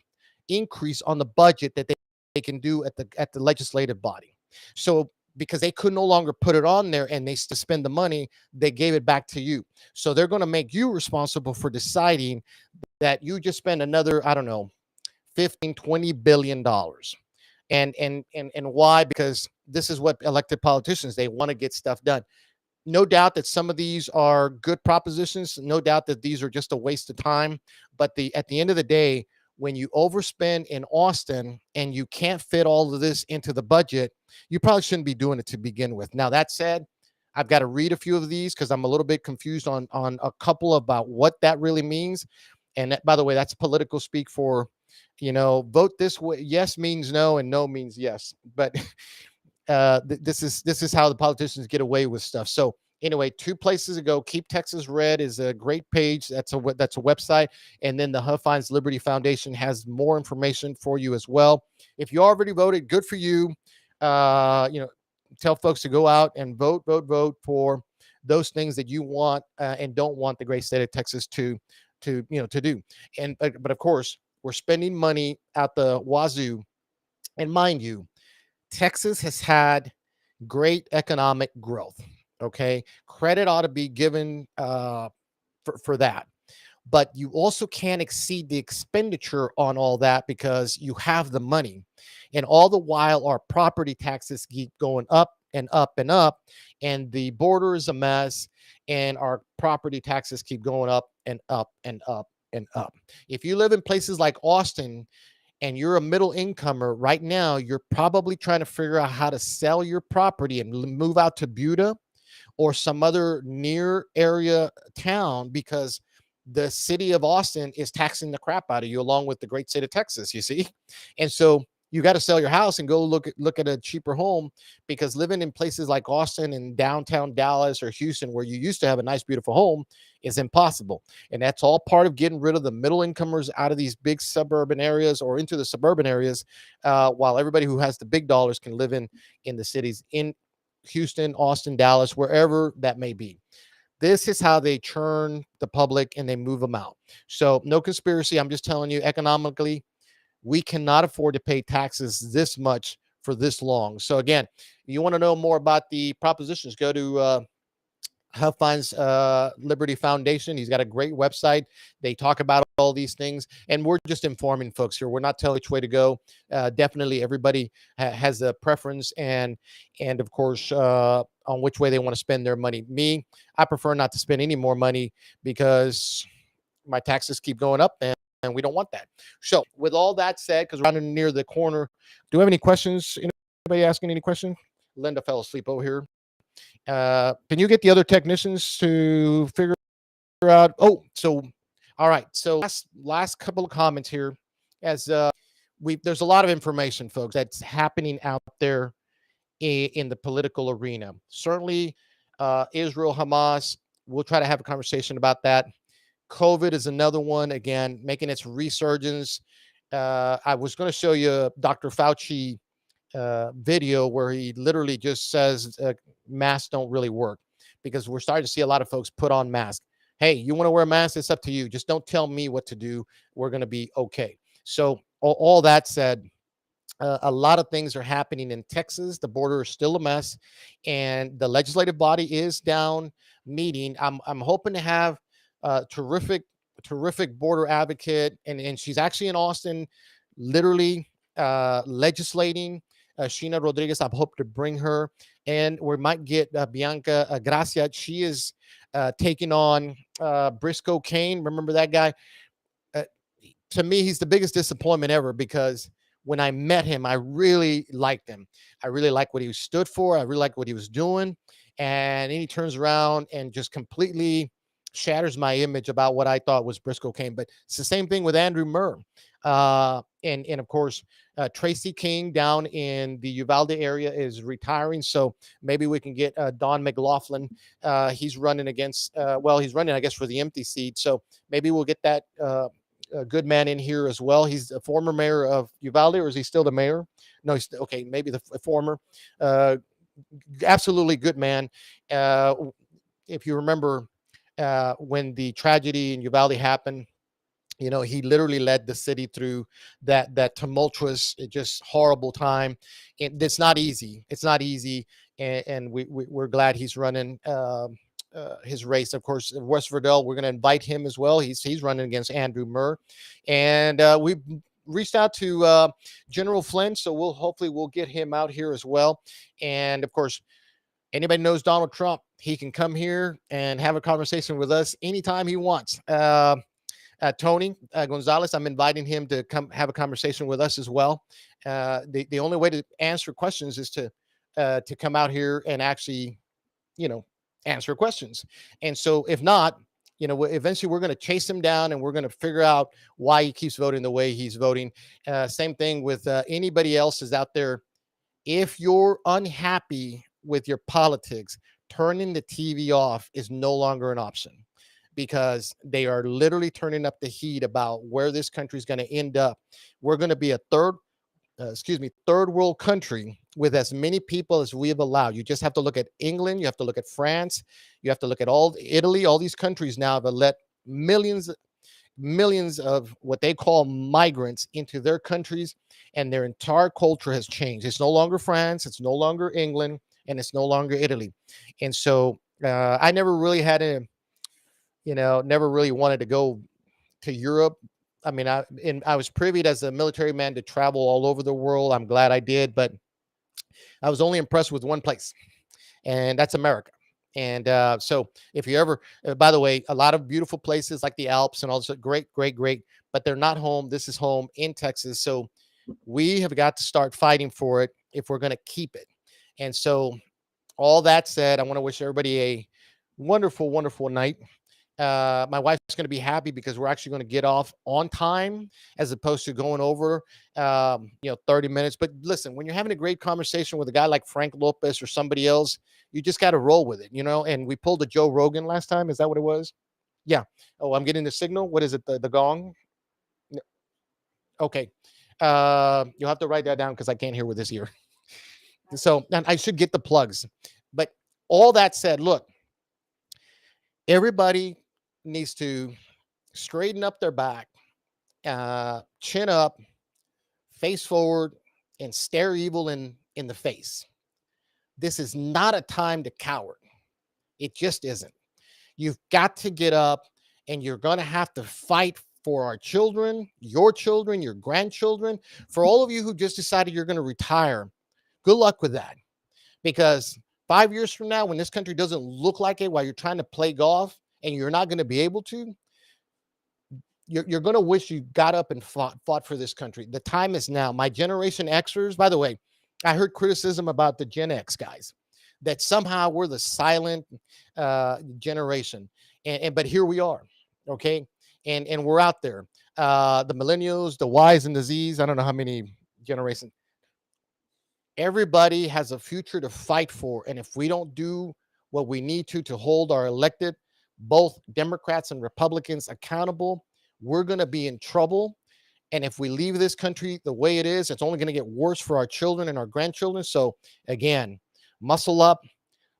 increase on the budget that they can do at the legislative body. So because they could no longer put it on there and they spend the money, they gave it back to you. So they're going to make you responsible for deciding that you just spend another, I don't know, 15, 20 billion dollars. And why? Because this is what elected politicians, they want to get stuff done. No doubt that some of these are good propositions. No doubt that these are just a waste of time. But at the end of the day, when you overspend in Austin and you can't fit all of this into the budget, you probably shouldn't be doing it to begin with. Now, that said, I've got to read a few of these because I'm a little bit confused on a couple about what that really means. And that, by the way, that's political speak for, vote this way. Yes means no, and no means yes. But this is how the politicians get away with stuff. So anyway, 2 places to go. Keep Texas Red is a great page. That's a website, and then the Huffines Liberty Foundation has more information for you as well. If you already voted, good for you. Tell folks to go out and vote for those things that you want and don't want the great state of Texas to do. And but of course, we're spending money out the wazoo, and mind you, Texas has had great economic growth. Okay. Credit ought to be given for that. But you also can't exceed the expenditure on all that because you have the money. And all the while, our property taxes keep going up and up and up. And the border is a mess. And our property taxes keep going up and up and up and up. If you live in places like Austin, and you're a middle incomer right now, you're probably trying to figure out how to sell your property and move out to Buda or some other near area town because the city of Austin is taxing the crap out of you along with the great state of Texas, you see? And so you got to sell your house and go look at a cheaper home because living in places like Austin and downtown Dallas or Houston, where you used to have a nice, beautiful home, is impossible. And that's all part of getting rid of the middle incomers out of these big suburban areas or into the suburban areas, while everybody who has the big dollars can live in the cities in Houston, Austin, Dallas, wherever that may be. This is how they churn the public and they move them out. So no conspiracy. I'm just telling you, economically, we cannot afford to pay taxes this much for this long. So again, you want to know more about the propositions, go to Huffines Liberty Foundation. He's got a great website. They talk about all these things, and we're just informing folks here. We're not telling which way to go. Definitely, everybody has a preference, and of course, on which way they want to spend their money. Me, I prefer not to spend any more money because my taxes keep going up, and we don't want that. So, with all that said, because we're running near the corner, do we have any questions? Anybody asking any questions? Linda fell asleep over here. Can you get the other technicians to figure out? Oh, so all right. So last couple of comments here, as there's a lot of information, folks, that's happening out there in the political arena. Certainly, Israel, Hamas. We'll try to have a conversation about that. COVID is another one, again, making its resurgence. I was going to show you Dr. Fauci video where he literally just says masks don't really work, because we're starting to see a lot of folks put on masks. Hey, you want to wear a mask? It's up to you. Just don't tell me what to do. We're going to be okay. So all that said, a lot of things are happening in Texas. The border is still a mess, and the legislative body is down meeting. I'm hoping to have a terrific border advocate, and she's actually in Austin, literally legislating. Sheena Rodriguez. I hope to bring her, and we might get Bianca Gracia. She is taking on Briscoe Kane. Remember that guy? Uh, to me, he's the biggest disappointment ever, because when I met him, I really liked him. I really liked what he stood for. I really liked what he was doing. And then he turns around and just completely shatters my image about what I thought was Briscoe Kane. But it's the same thing with Andrew Murr. And of course, Tracy King down in the Uvalde area is retiring. So maybe we can get Don McLaughlin. He's running against, he's running, I guess, for the empty seat. So maybe we'll get that a good man in here as well. He's a former mayor of Uvalde, or is he still the mayor? No, he's okay. Maybe the former. Absolutely good man. If you remember when the tragedy in Uvalde happened, he literally led the city through that tumultuous, just horrible time. It's not easy. It's not easy, and we're glad he's running. His race, of course, in West Verdell. We're going to invite him as well. He's running against Andrew Murr, and we've reached out to General Flynn, so we'll get him out here as well. And of course, anybody knows Donald Trump, he can come here and have a conversation with us anytime he wants. Tony Gonzalez, I'm inviting him to come have a conversation with us as well. The only way to answer questions is to come out here and actually, answer questions. And so if not, eventually we're going to chase him down, and we're going to figure out why he keeps voting the way he's voting. Same thing with anybody else is out there. If you're unhappy with your politics, turning the TV off is no longer an option, because they are literally turning up the heat about where this country is going to end up. We're going to be a third world country with as many people as we have allowed. You just have to look at England. You have to look at France. You have to look at all Italy. All these countries now have let millions of what they call migrants into their countries, and their entire culture has changed. It's no longer France. It's no longer England, and it's no longer Italy. And so I never really had never really wanted to go to Europe. I mean, I was privy as a military man to travel all over the world. I'm glad I did, but I was only impressed with one place, and that's America. And so if you ever, by the way, a lot of beautiful places like the Alps and all this, great, great, great, but they're not home. This is home in Texas. So we have got to start fighting for it if we're going to keep it. And so all that said, I want to wish everybody a wonderful, wonderful night. My wife's going to be happy because we're actually going to get off on time as opposed to going over, 30 minutes. But listen, when you're having a great conversation with a guy like Frank Lopez or somebody else, you just got to roll with it, and we pulled a Joe Rogan last time. Is that what it was? Yeah. Oh, I'm getting the signal. What is it? The gong? No. Okay. You'll have to write that down because I can't hear with this ear. So, and I should get the plugs. But all that said, look, everybody needs to straighten up their back, chin up, face forward, and stare evil in the face. This is not a time to cower. It just isn't. You've got to get up, and you're going to have to fight for our children, your grandchildren. For all of you who just decided you're going to retire, good luck with that. Because 5 years from now, when this country doesn't look like it while you're trying to play golf and you're not going to be able to, you're going to wish you got up and fought for this country. The time is now. My Generation Xers, by the way, I heard criticism about the Gen X guys, that somehow we're the silent generation. But here we are, okay? And we're out there. The millennials, the Ys and the Zs, I don't know how many generations. Everybody has a future to fight for. And if we don't do what we need to hold our elected, both Democrats and Republicans, accountable, we're going to be in trouble. And if we leave this country the way it is, it's only going to get worse for our children and our grandchildren. So again, muscle up,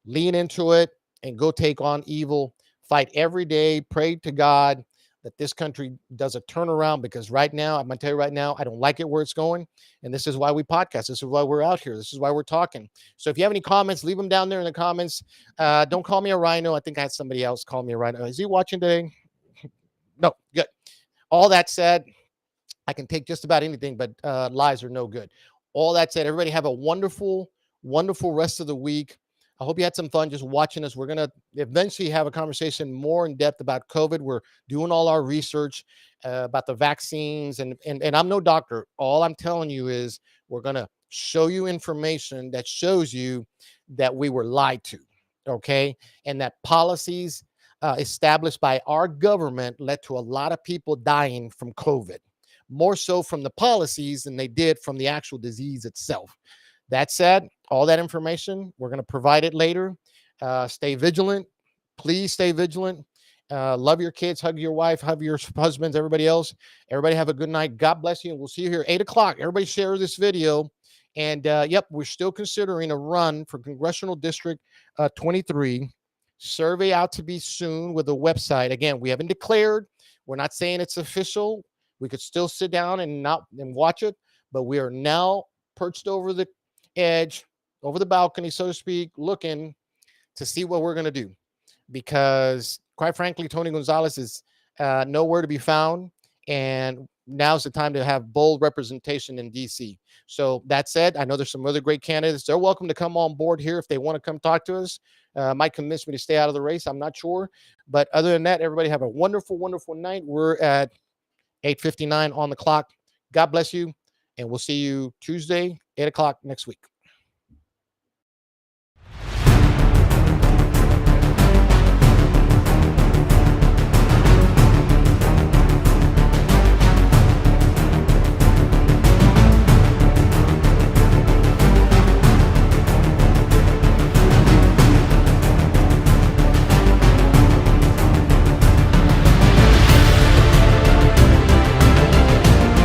lean into it, and go take on evil. Fight every day. Pray to God that this country does a turnaround, because right now, I'm going to tell you right now, I don't like it where it's going. And this is why we podcast. This is why we're out here. This is why we're talking. So if you have any comments, leave them down there in the comments. Don't call me a rhino. I think I had somebody else call me a rhino. Is he watching today? No, good. All that said, I can take just about anything, but lies are no good. All that said, everybody have a wonderful, wonderful rest of the week. I hope you had some fun just watching us. We're going to eventually have a conversation more in depth about COVID. We're doing all our research about the vaccines, and I'm no doctor. All I'm telling you is we're going to show you information that shows you that we were lied to, okay? And that policies established by our government led to a lot of people dying from COVID, more so from the policies than they did from the actual disease itself. That said, all that information, we're going to provide it later. Stay vigilant. Please stay vigilant. Love your kids, hug your wife, hug your husbands, everybody else. Everybody have a good night. God bless you. And we'll see you here 8 o'clock. Everybody share this video. And yep, we're still considering a run for Congressional District 23. Survey out to be soon with a website. Again, we haven't declared. We're not saying it's official. We could still sit down and watch it, but we are now perched over the edge, over the balcony, so to speak, looking to see what we're going to do. Because quite frankly, Tony Gonzalez is nowhere to be found. And now's the time to have bold representation in DC. So that said, I know there's some other great candidates. They're welcome to come on board here if they want to come talk to us. Might convince me to stay out of the race. I'm not sure. But other than that, everybody have a wonderful, wonderful night. We're at 8:59 on the clock. God bless you. And we'll see you Tuesday, 8 o'clock next week.